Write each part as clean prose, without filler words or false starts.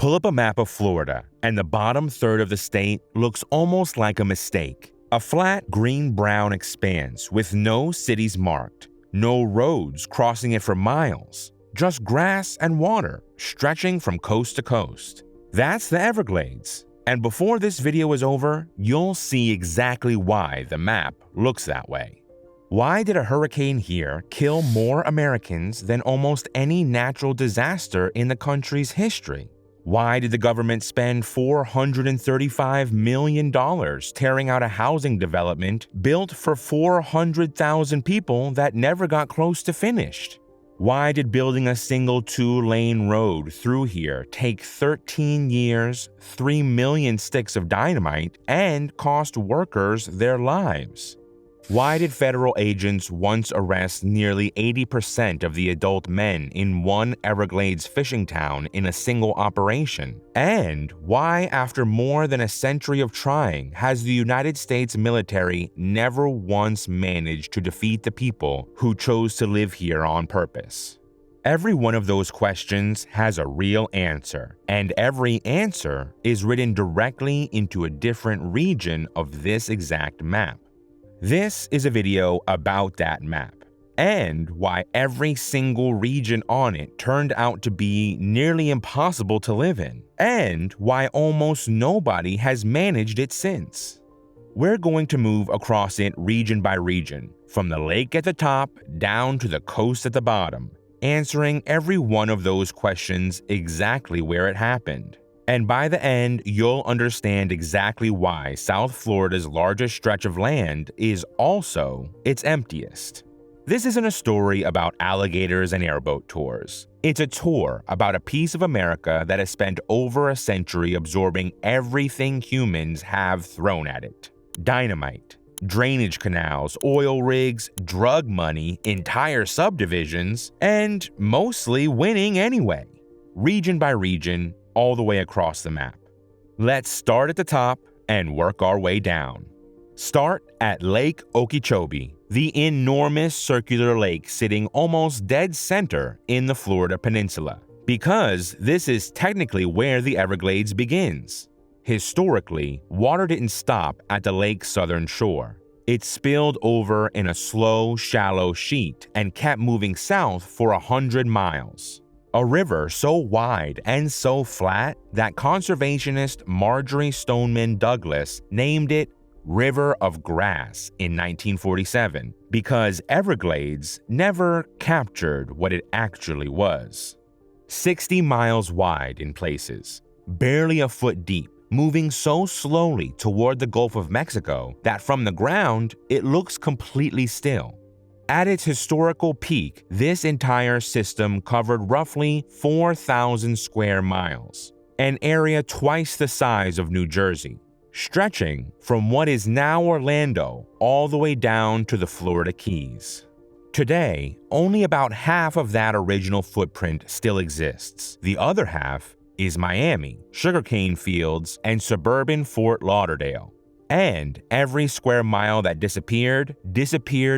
Pull up a map of Florida, and the bottom third of the state looks almost like a mistake. A flat green-brown expanse with no cities marked, no roads crossing it for miles, just grass and water stretching from coast to coast. That's the Everglades. And before this video is over, you'll see exactly why the map looks that way. Why did a hurricane here kill more Americans than almost any natural disaster in the country's history? Why did the government spend $435 million tearing out a housing development built for 400,000 people that never got close to finished? Why did building a single 2-lane road through here take 13 years, 3 million sticks of dynamite, and cost workers their lives? Why did federal agents once arrest nearly 80% of the adult men in one Everglades fishing town in a single operation? And why, after more than a century of trying, has the United States military never once managed to defeat the people who chose to live here on purpose? Every one of those questions has a real answer, and every answer is written directly into a different region of this exact map. This is a video about that map, and why every single region on it turned out to be nearly impossible to live in, and why almost nobody has managed it since. We're going to move across it region by region, from the lake at the top down to the coast at the bottom, answering every one of those questions exactly where it happened. And by the end, you'll understand exactly why South Florida's largest stretch of land is also its emptiest. This isn't a story about alligators and airboat tours. It's a tour about a piece of America that has spent over a century absorbing everything humans have thrown at it. Dynamite, drainage canals, oil rigs, drug money, entire subdivisions, and mostly winning anyway. Region by region, all the way across the map. Let's start at the top and work our way down. Start at Lake Okeechobee, the enormous circular lake sitting almost dead center in the Florida peninsula, because this is technically where the Everglades begins. Historically, water didn't stop at the lake's southern shore. It spilled over in a slow, shallow sheet and kept moving south for 100 miles. A river so wide and so flat that conservationist Marjorie Stoneman Douglas named it River of Grass in 1947 because Everglades never captured what it actually was. 60 miles wide in places, barely a foot deep, moving so slowly toward the Gulf of Mexico that from the ground it looks completely still. At its historical peak, this entire system covered roughly 4,000 square miles, an area twice the size of New Jersey, stretching from what is now Orlando all the way down to the Florida Keys. Today, only about half of that original footprint still exists. The other half is Miami, sugarcane fields, and suburban Fort Lauderdale. And every square mile that disappeared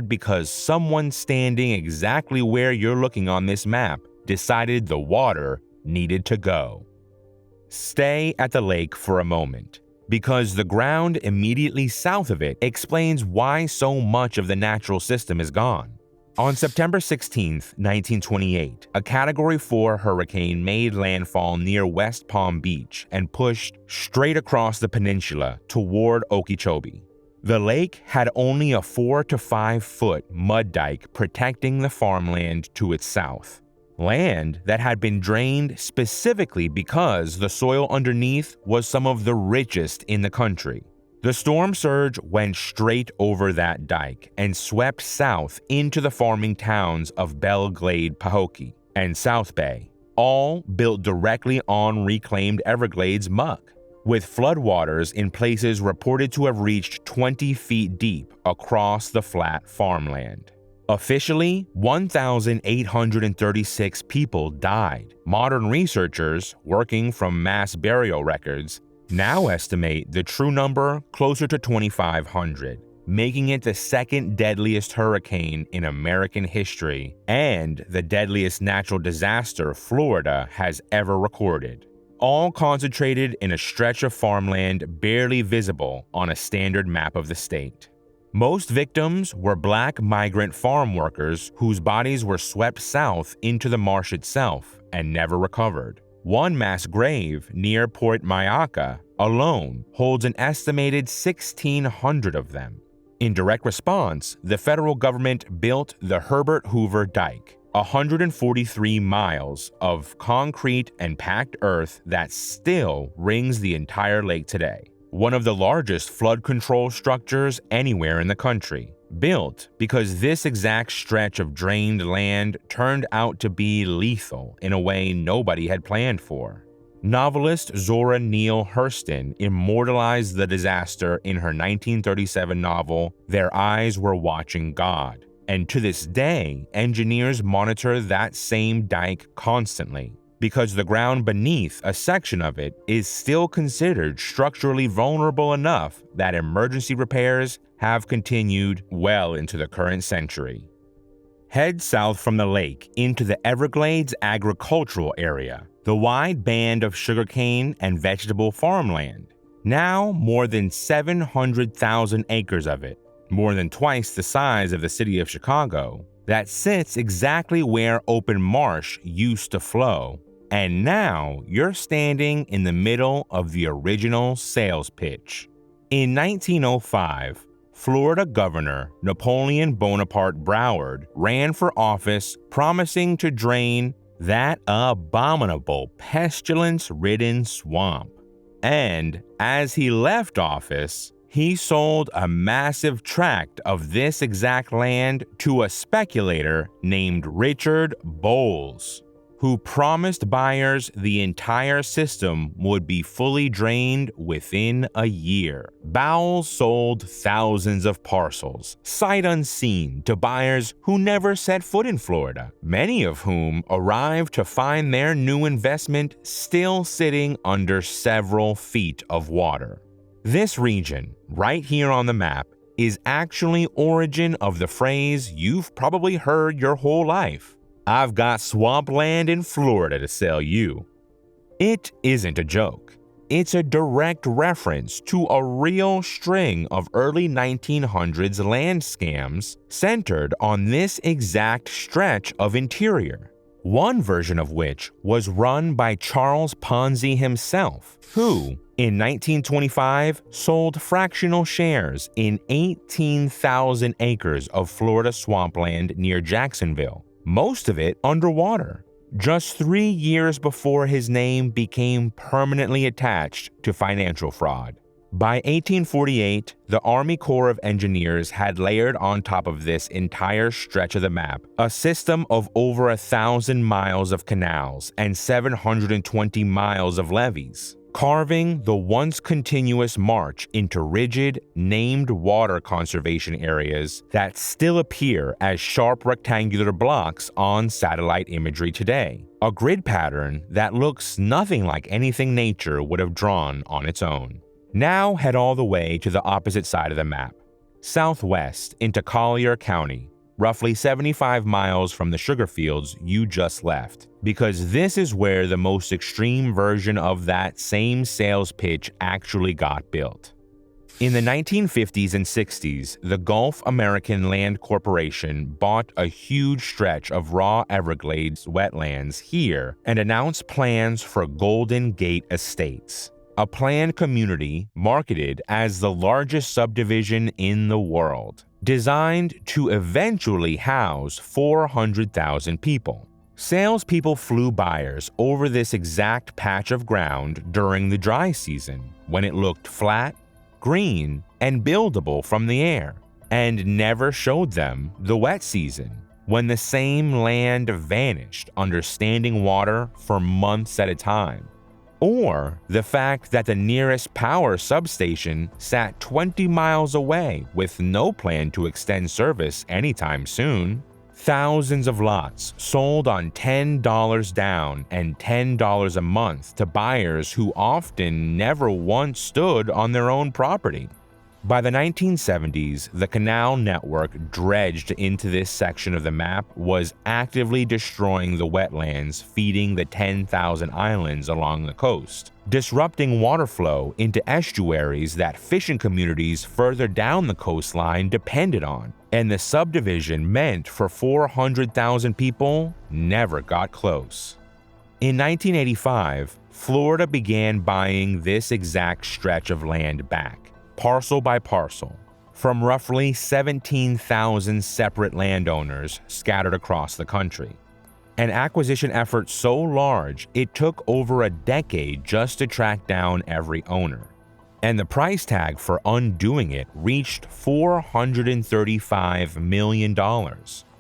because someone standing exactly where you're looking on this map decided the water needed to go. Stay at the lake for a moment, because the ground immediately south of it explains why so much of the natural system is gone. On September 16, 1928, a Category 4 hurricane made landfall near West Palm Beach and pushed straight across the peninsula toward Okeechobee. The lake had only a 4 to 5 foot mud dike protecting the farmland to its south, land that had been drained specifically because the soil underneath was some of the richest in the country. The storm surge went straight over that dike and swept south into the farming towns of Belle Glade, Pahokee, and South Bay, all built directly on reclaimed Everglades muck, with floodwaters in places reported to have reached 20 feet deep across the flat farmland. Officially, 1,836 people died. Modern researchers, working from mass burial records, now estimate the true number closer to 2,500, making it the second deadliest hurricane in American history and the deadliest natural disaster Florida has ever recorded. all concentrated in a stretch of farmland barely visible on a standard map of the state. Most victims were black migrant farm workers whose bodies were swept south into the marsh itself and never recovered. One mass grave near Port Mayaca alone holds an estimated 1,600 of them. In direct response, the federal government built the Herbert Hoover Dike, 143 miles of concrete and packed earth that still rings the entire lake today. One of the largest flood control structures anywhere in the country, built because this exact stretch of drained land turned out to be lethal in a way nobody had planned for. Novelist Zora Neale Hurston immortalized the disaster in her 1937 novel, Their Eyes Were Watching God. And to this day, engineers monitor that same dike constantly, because the ground beneath a section of it is still considered structurally vulnerable enough that emergency repairs have continued well into the current century. Head south from the lake into the Everglades agricultural area, the wide band of sugarcane and vegetable farmland. Now more than 700,000 acres of it, more than twice the size of the city of Chicago, that sits exactly where open marsh used to flow. And now you're standing in the middle of the original sales pitch. In 1905, Florida Governor Napoleon Bonaparte Broward ran for office promising to drain that abominable pestilence-ridden swamp. And as he left office, he sold a massive tract of this exact land to a speculator named Richard Bowles, who promised buyers the entire system would be fully drained within a year. Bowles sold thousands of parcels, sight unseen, to buyers who never set foot in Florida, many of whom arrived to find their new investment still sitting under several feet of water. This region, right here on the map, is actually origin of the phrase you've probably heard your whole life. I've got swampland in Florida to sell you. It isn't a joke. It's a direct reference to a real string of early 1900s land scams centered on this exact stretch of interior. One version of which was run by Charles Ponzi himself, who, in 1925, sold fractional shares in 18,000 acres of Florida swampland near Jacksonville, most of it underwater, just 3 years before his name became permanently attached to financial fraud. By 1848, the Army Corps of Engineers had layered on top of this entire stretch of the map a system of over 1,000 miles of canals and 720 miles of levees, carving the once continuous march into rigid, named water conservation areas that still appear as sharp rectangular blocks on satellite imagery today, a grid pattern that looks nothing like anything nature would have drawn on its own. Now head all the way to the opposite side of the map, southwest into Collier County, roughly 75 miles from the sugar fields you just left, because this is where the most extreme version of that same sales pitch actually got built. In the 1950s and 60s, the Gulf American Land Corporation bought a huge stretch of raw Everglades wetlands here and announced plans for Golden Gate Estates, a planned community marketed as the largest subdivision in the world, designed to eventually house 400,000 people. Salespeople flew buyers over this exact patch of ground during the dry season, when it looked flat, green, and buildable from the air, and never showed them the wet season, when the same land vanished under standing water for months at a time. Or the fact that the nearest power substation sat 20 miles away with no plan to extend service anytime soon. Thousands of lots sold on $10 down and $10 a month to buyers who often never once stood on their own property. By the 1970s, the canal network dredged into this section of the map was actively destroying the wetlands feeding the 10,000 islands along the coast, disrupting water flow into estuaries that fishing communities further down the coastline depended on, and the subdivision meant for 400,000 people never got close. In 1985, Florida began buying this exact stretch of land back, parcel by parcel, from roughly 17,000 separate landowners scattered across the country. An acquisition effort so large it took over a decade just to track down every owner. And the price tag for undoing it reached $435 million,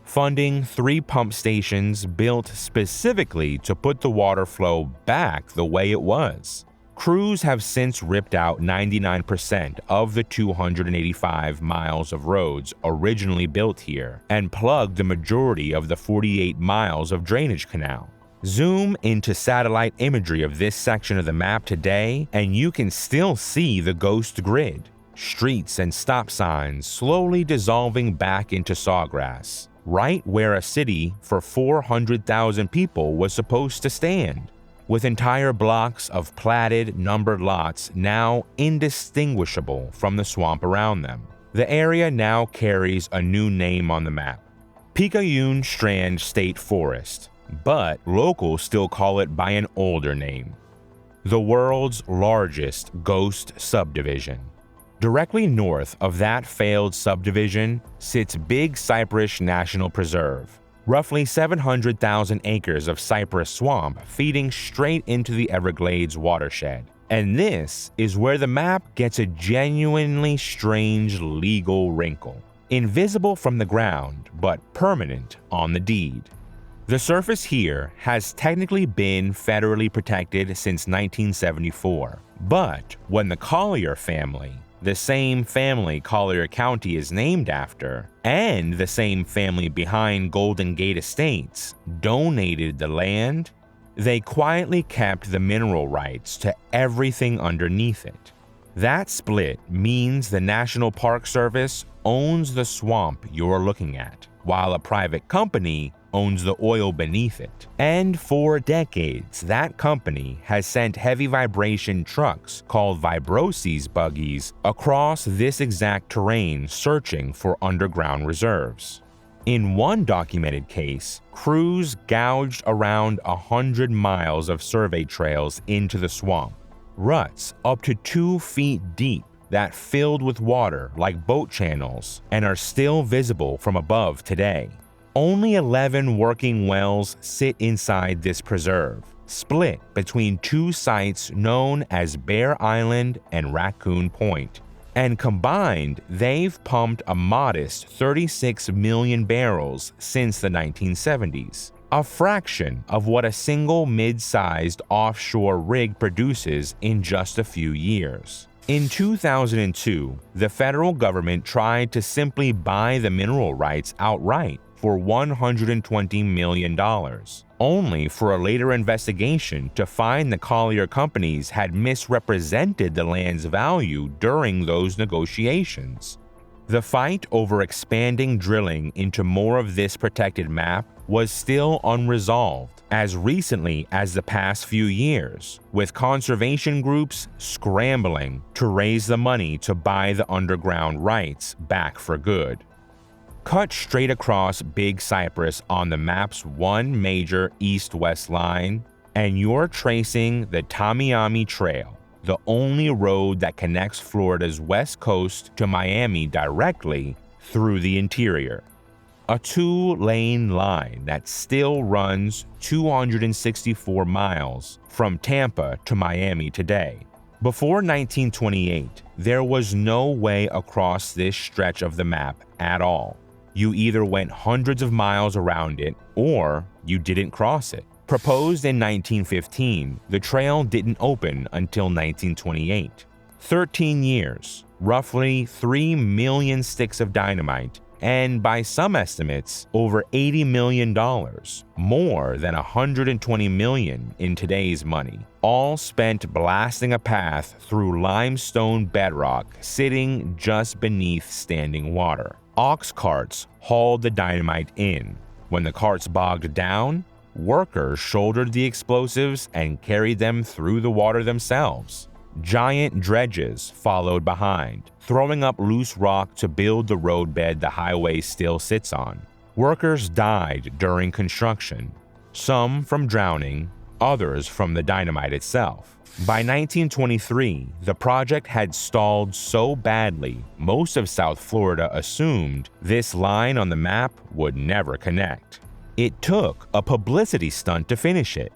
funding 3 pump stations built specifically to put the water flow back the way it was. Crews have since ripped out 99% of the 285 miles of roads originally built here and plugged the majority of the 48 miles of drainage canal. Zoom into satellite imagery of this section of the map today and you can still see the ghost grid, streets and stop signs slowly dissolving back into sawgrass, right where a city for 400,000 people was supposed to stand, with entire blocks of platted, numbered lots now indistinguishable from the swamp around them. The area now carries a new name on the map, Picayune Strand State Forest, but locals still call it by an older name, the world's largest ghost subdivision. Directly north of that failed subdivision sits Big Cypress National Preserve, roughly 700,000 acres of cypress swamp feeding straight into the Everglades watershed. And this is where the map gets a genuinely strange legal wrinkle, invisible from the ground but permanent on the deed. The surface here has technically been federally protected since 1974, but when the Collier family, the same family Collier County is named after, and the same family behind Golden Gate Estates, donated the land, they quietly kept the mineral rights to everything underneath it. That split means the National Park Service owns the swamp you're looking at, while a private company owns the oil beneath it. And for decades, that company has sent heavy vibration trucks called Vibroses buggies across this exact terrain searching for underground reserves. In one documented case, crews gouged around 100 miles of survey trails into the swamp, ruts up to 2 feet deep that filled with water like boat channels and are still visible from above today. Only 11 working wells sit inside this preserve, split between 2 sites known as Bear Island and Raccoon Point. And combined, they've pumped a modest 36 million barrels since the 1970s, a fraction of what a single mid-sized offshore rig produces in just a few years. In 2002, the federal government tried to simply buy the mineral rights outright for $120 million, only for a later investigation to find the Collier companies had misrepresented the land's value during those negotiations. The fight over expanding drilling into more of this protected map was still unresolved as recently as the past few years, with conservation groups scrambling to raise the money to buy the underground rights back for good. Cut straight across Big Cypress on the map's one major east-west line, and you're tracing the Tamiami Trail, the only road that connects Florida's west coast to Miami directly through the interior. A 2-lane line that still runs 264 miles from Tampa to Miami today. Before 1928, there was no way across this stretch of the map at all. You either went hundreds of miles around it, or you didn't cross it. Proposed in 1915, the trail didn't open until 1928. 13 years, roughly 3 million sticks of dynamite, and by some estimates, over $80 million, more than $120 million in today's money, all spent blasting a path through limestone bedrock sitting just beneath standing water. Ox carts hauled the dynamite in. When the carts bogged down, workers shouldered the explosives and carried them through the water themselves. Giant dredges followed behind, throwing up loose rock to build the roadbed the highway still sits on. Workers died during construction, some from drowning, others from the dynamite itself. By 1923, the project had stalled so badly, most of South Florida assumed this line on the map would never connect. It took a publicity stunt to finish it.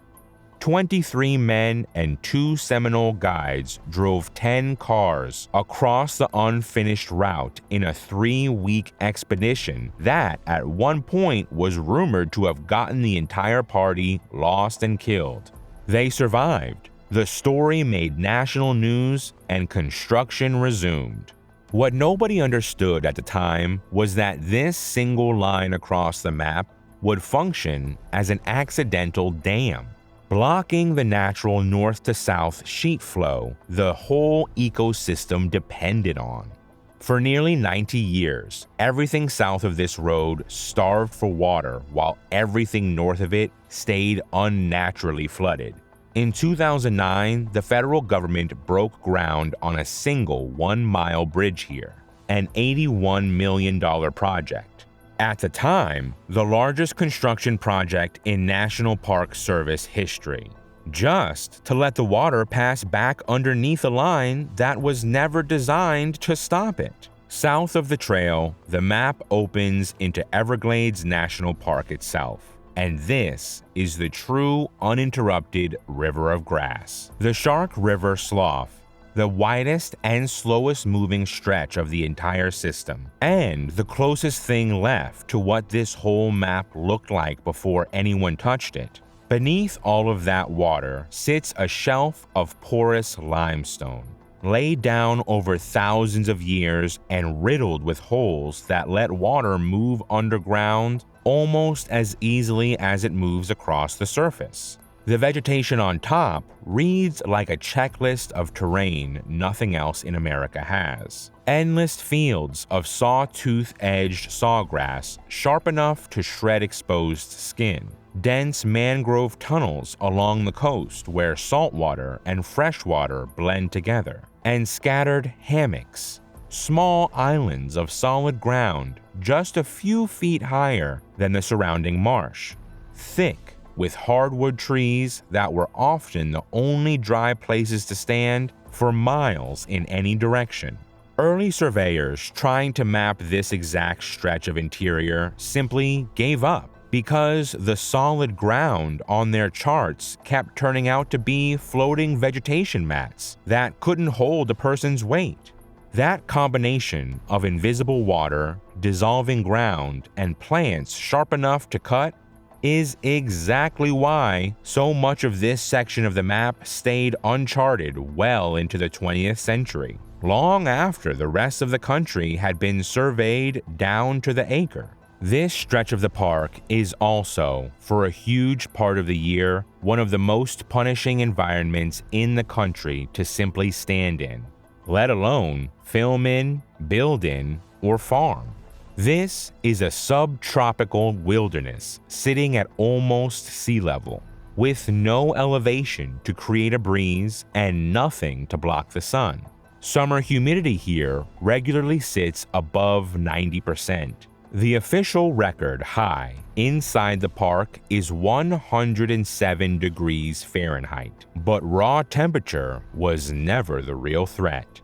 23 men and 2 Seminole guides drove 10 cars across the unfinished route in a 3-week expedition that, at one point, was rumored to have gotten the entire party lost and killed. They survived. The story made national news, and construction resumed. What nobody understood at the time was that this single line across the map would function as an accidental dam, blocking the natural north to south sheet flow the whole ecosystem depended on. For nearly 90 years, everything south of this road starved for water while everything north of it stayed unnaturally flooded. In 2009, the federal government broke ground on a single 1-mile bridge here, an $81 million project. At the time, the largest construction project in National Park Service history, just to let the water pass back underneath a line that was never designed to stop it. South of the trail, the map opens into Everglades National Park itself. And this is the true uninterrupted river of grass. The Shark River Slough, the widest and slowest moving stretch of the entire system, and the closest thing left to what this whole map looked like before anyone touched it. Beneath all of that water sits a shelf of porous limestone, laid down over thousands of years and riddled with holes that let water move underground almost as easily as it moves across the surface. The vegetation on top reads like a checklist of terrain nothing else in America has. Endless fields of sawtooth-edged sawgrass sharp enough to shred exposed skin. Dense mangrove tunnels along the coast where saltwater and freshwater blend together. And scattered hammocks. Small islands of solid ground just a few feet higher than the surrounding marsh, thick with hardwood trees that were often the only dry places to stand for miles in any direction. Early surveyors trying to map this exact stretch of interior simply gave up because the solid ground on their charts kept turning out to be floating vegetation mats that couldn't hold a person's weight. That combination of invisible water, dissolving ground, and plants sharp enough to cut is exactly why so much of this section of the map stayed uncharted well into the 20th century, long after the rest of the country had been surveyed down to the acre. This stretch of the park is also, for a huge part of the year, one of the most punishing environments in the country to simply stand in, let alone film in, build in, or farm. This is a subtropical wilderness sitting at almost sea level, with no elevation to create a breeze and nothing to block the sun. Summer humidity here regularly sits above 90%. The official record high inside the park is 107 degrees Fahrenheit, but raw temperature was never the real threat.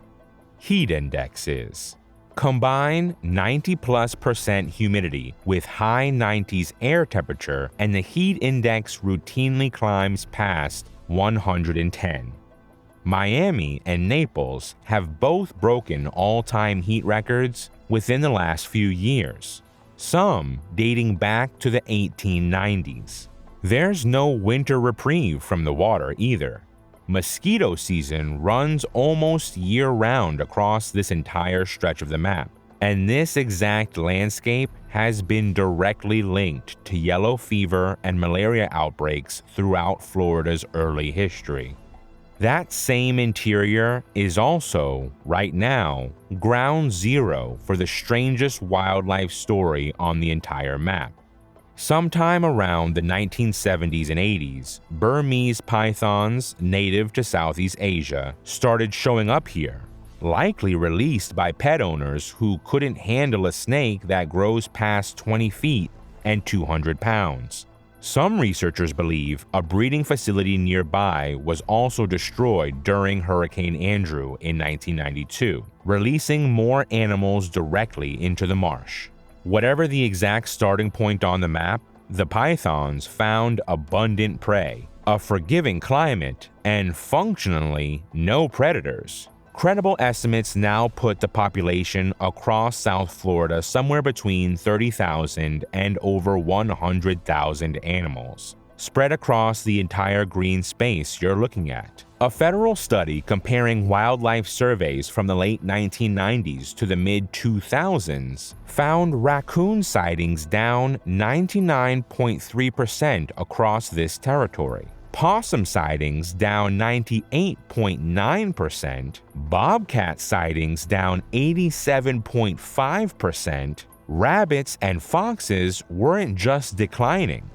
Heat index is. Combine 90+% humidity with high 90s air temperature and the heat index routinely climbs past 110. Miami and Naples have both broken all-time heat records within the last few years, some dating back to the 1890s. There's no winter reprieve from the water either. Mosquito season runs almost year-round across this entire stretch of the map, And this exact landscape has been directly linked to yellow fever and malaria outbreaks throughout Florida's early history. That same interior is also, right now, ground zero for the strangest wildlife story on the entire map. Sometime around the 1970s and 80s, Burmese pythons native to Southeast Asia started showing up here, likely released by pet owners who couldn't handle a snake that grows past 20 feet and 200 pounds. Some researchers believe a breeding facility nearby was also destroyed during Hurricane Andrew in 1992, releasing more animals directly into the marsh. Whatever the exact starting point on the map, the pythons found abundant prey, a forgiving climate, and functionally no predators. Credible estimates now put the population across South Florida somewhere between 30,000 and over 100,000 animals, spread across the entire green space you're looking at. A federal study comparing wildlife surveys from the late 1990s to the mid-2000s found raccoon sightings down 99.3% across this territory. Possum sightings down 98.9%, bobcat sightings down 87.5%, rabbits and foxes weren't just declining.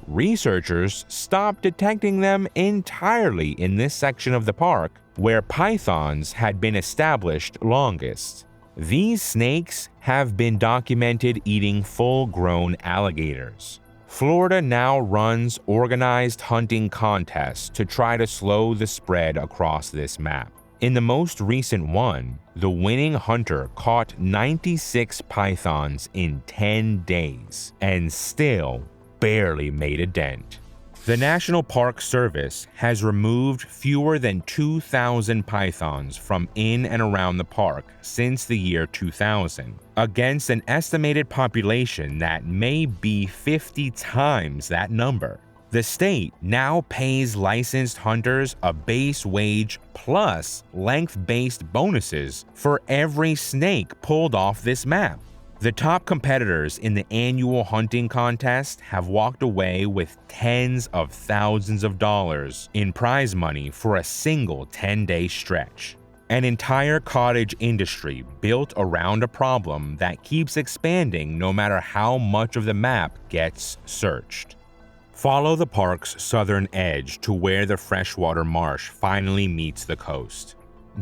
Researchers stopped detecting them entirely in this section of the park where pythons had been established longest. These snakes have been documented eating full-grown alligators. Florida now runs organized hunting contests to try to slow the spread across this map. In the most recent one, the winning hunter caught 96 pythons in 10 days and still barely made a dent. The National Park Service has removed fewer than 2,000 pythons from in and around the park since the year 2000, against an estimated population that may be 50 times that number. The state now pays licensed hunters a base wage plus length-based bonuses for every snake pulled off this map. The top competitors in the annual hunting contest have walked away with tens of thousands of dollars in prize money for a single 10-day stretch. An entire cottage industry built around a problem that keeps expanding no matter how much of the map gets searched. Follow the park's southern edge to where the freshwater marsh finally meets the coast.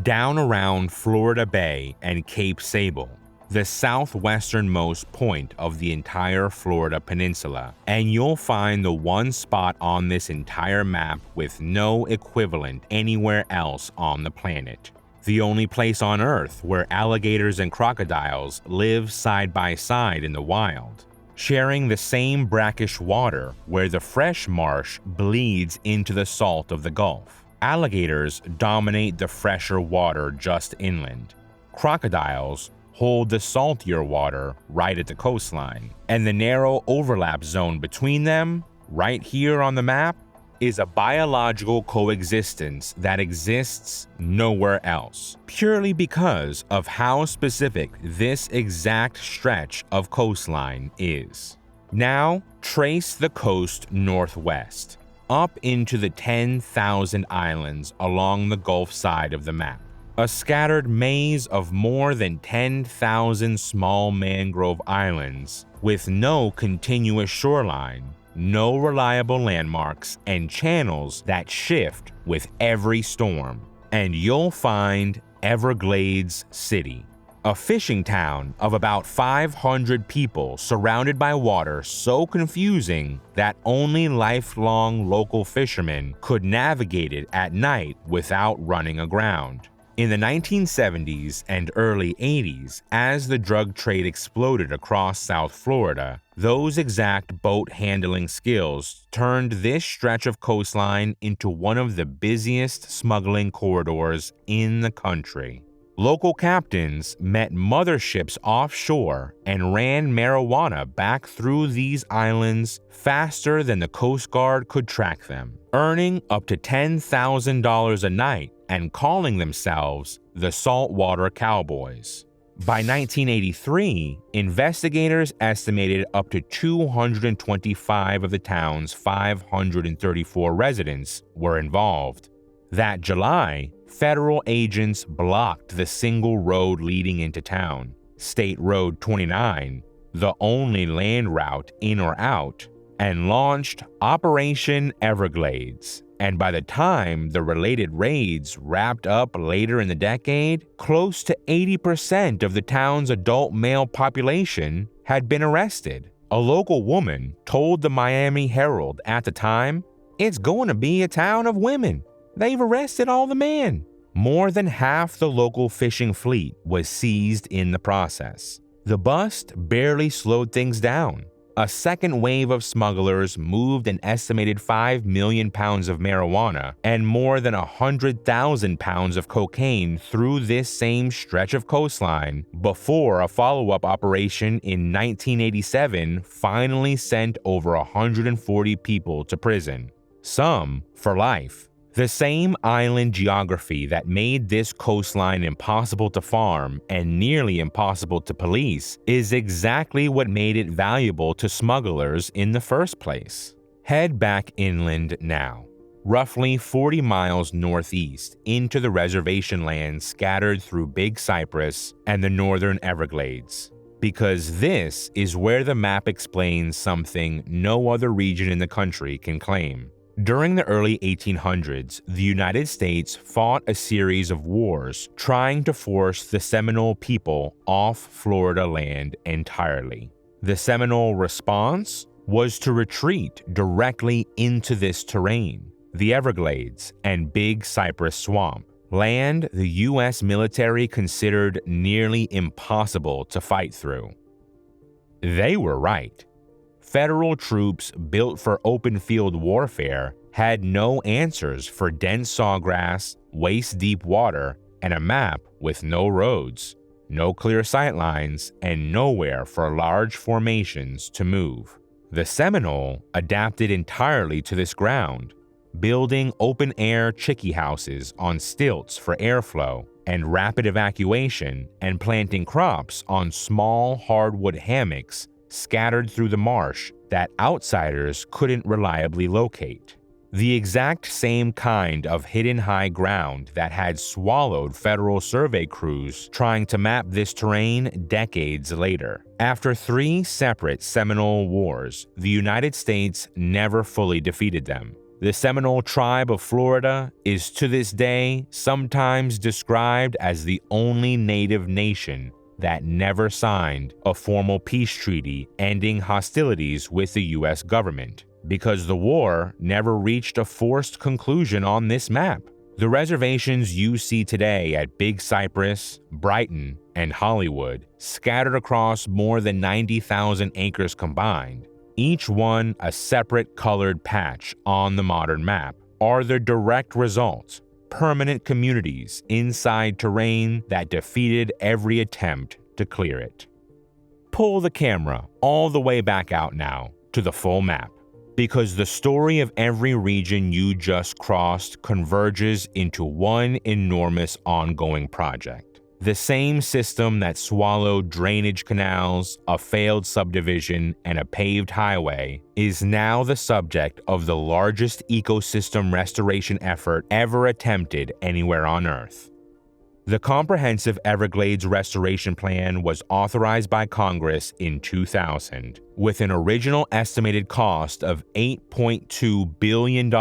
Down around Florida Bay and Cape Sable, the southwesternmost point of the entire Florida peninsula, and you'll find the one spot on this entire map with no equivalent anywhere else on the planet. The only place on Earth where alligators and crocodiles live side by side in the wild, sharing the same brackish water where the fresh marsh bleeds into the salt of the Gulf. Alligators dominate the fresher water just inland. Crocodiles hold the saltier water right at the coastline, and the narrow overlap zone between them, right here on the map, is a biological coexistence that exists nowhere else, purely because of how specific this exact stretch of coastline is. Now, trace the coast northwest, up into the 10,000 islands along the Gulf side of the map. A scattered maze of more than 10,000 small mangrove islands with no continuous shoreline, no reliable landmarks, and channels that shift with every storm. And you'll find Everglades City, a fishing town of about 500 people surrounded by water so confusing that only lifelong local fishermen could navigate it at night without running aground. In the 1970s and early 80s, as the drug trade exploded across South Florida, those exact boat handling skills turned this stretch of coastline into one of the busiest smuggling corridors in the country. Local captains met motherships offshore and ran marijuana back through these islands faster than the Coast Guard could track them, earning up to $10,000 a night and calling themselves the Saltwater Cowboys. By 1983, investigators estimated up to 225 of the town's 534 residents were involved. That July, federal agents blocked the single road leading into town, State Road 29, the only land route in or out, and launched Operation Everglades. And by the time the related raids wrapped up later in the decade, close to 80% of the town's adult male population had been arrested. A local woman told the Miami Herald at the time, "It's going to be a town of women. They've arrested all the men." More than half the local fishing fleet was seized in the process. The bust barely slowed things down. A second wave of smugglers moved an estimated 5 million pounds of marijuana and more than 100,000 pounds of cocaine through this same stretch of coastline before a follow-up operation in 1987 finally sent over 140 people to prison, some for life. The same island geography that made this coastline impossible to farm and nearly impossible to police is exactly what made it valuable to smugglers in the first place. Head back inland now, roughly 40 miles northeast into the reservation land scattered through Big Cypress and the northern Everglades, because this is where the map explains something no other region in the country can claim. During the early 1800s, the United States fought a series of wars trying to force the Seminole people off Florida land entirely. The Seminole response was to retreat directly into this terrain, the Everglades and Big Cypress Swamp, land the U.S. military considered nearly impossible to fight through. They were right. Federal troops built for open field warfare had no answers for dense sawgrass, waist-deep water, and a map with no roads, no clear sightlines, and nowhere for large formations to move. The Seminole adapted entirely to this ground, building open-air chickee houses on stilts for airflow and rapid evacuation, and planting crops on small hardwood hammocks scattered through the marsh that outsiders couldn't reliably locate. The exact same kind of hidden high ground that had swallowed federal survey crews trying to map this terrain decades later. After 3 separate Seminole Wars, the United States never fully defeated them. The Seminole tribe of Florida is to this day sometimes described as the only native nation that never signed a formal peace treaty ending hostilities with the U.S. government, because the war never reached a forced conclusion on this map. The reservations you see today at Big Cypress, Brighton, and Hollywood, scattered across more than 90,000 acres combined, each one a separate colored patch on the modern map, are the direct result. Permanent communities inside terrain that defeated every attempt to clear it. Pull the camera all the way back out now to the full map, because the story of every region you just crossed converges into one enormous ongoing project. The same system that swallowed drainage canals, a failed subdivision, and a paved highway is now the subject of the largest ecosystem restoration effort ever attempted anywhere on Earth. The Comprehensive Everglades Restoration Plan was authorized by Congress in 2000, with an original estimated cost of $8.2 billion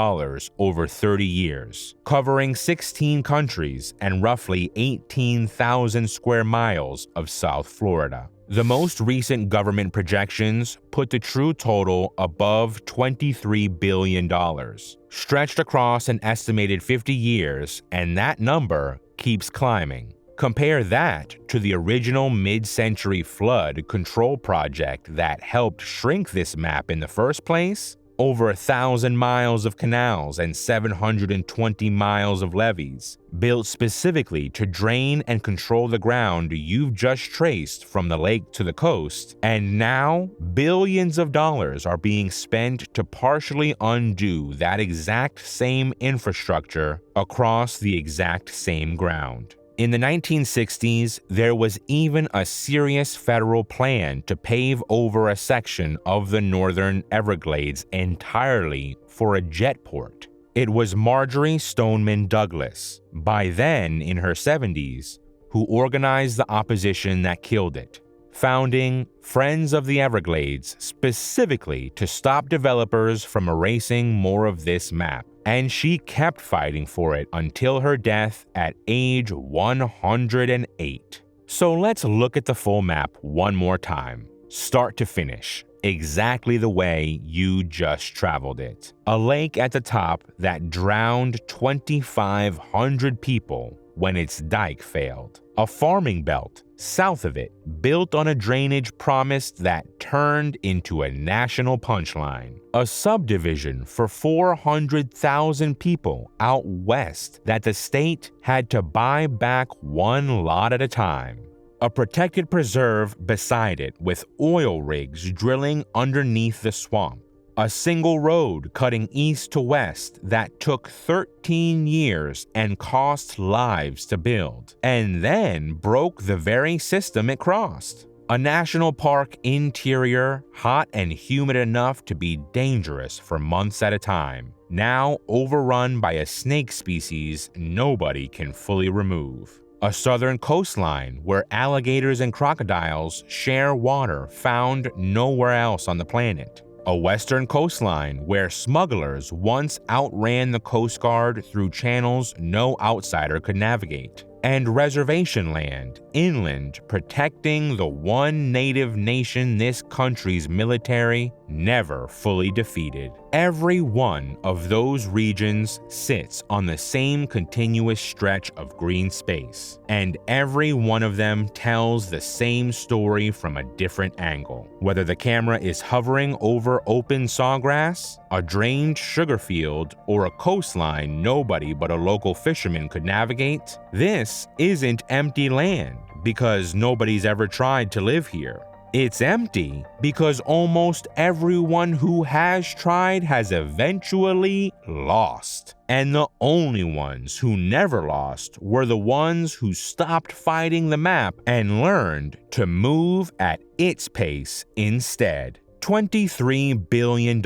over 30 years, covering 16 countries and roughly 18,000 square miles of South Florida. The most recent government projections put the true total above $23 billion, stretched across an estimated 50 years, and that number keeps climbing. Compare that to the original mid-century flood control project that helped shrink this map in the first place. Over 1,000 miles of canals and 720 miles of levees, built specifically to drain and control the ground you've just traced from the lake to the coast, and now billions of dollars are being spent to partially undo that exact same infrastructure across the exact same ground. In the 1960s, there was even a serious federal plan to pave over a section of the Northern Everglades entirely for a jetport. It was Marjorie Stoneman Douglas, by then in her 70s, who organized the opposition that killed it, founding Friends of the Everglades specifically to stop developers from erasing more of this map. And she kept fighting for it until her death at age 108. So let's look at the full map one more time, start to finish, exactly the way you just traveled it. A lake at the top that drowned 2,500 people when its dike failed. A farming belt south of it, built on a drainage promise that turned into a national punchline. A subdivision for 400,000 people out west that the state had to buy back one lot at a time. A protected preserve beside it with oil rigs drilling underneath the swamp. A single road cutting east to west that took 13 years and cost lives to build, and then broke the very system it crossed. A national park interior, hot and humid enough to be dangerous for months at a time, now overrun by a snake species nobody can fully remove. A southern coastline where alligators and crocodiles share water found nowhere else on the planet. A western coastline where smugglers once outran the Coast Guard through channels no outsider could navigate. And reservation land inland protecting the one native nation this country's military never fully defeated. Every one of those regions sits on the same continuous stretch of green space, and every one of them tells the same story from a different angle. Whether the camera is hovering over open sawgrass, a drained sugar field, or a coastline nobody but a local fisherman could navigate, this isn't empty land because nobody's ever tried to live here. It's empty because almost everyone who has tried has eventually lost. And the only ones who never lost were the ones who stopped fighting the map and learned to move at its pace instead. $23 billion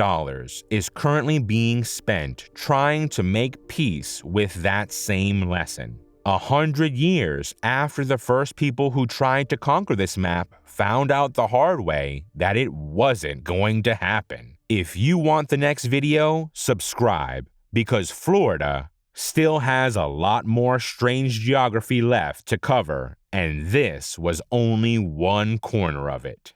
is currently being spent trying to make peace with that same lesson. 100 years after the first people who tried to conquer this map found out the hard way that it wasn't going to happen. If you want the next video, subscribe, because Florida still has a lot more strange geography left to cover, and this was only one corner of it.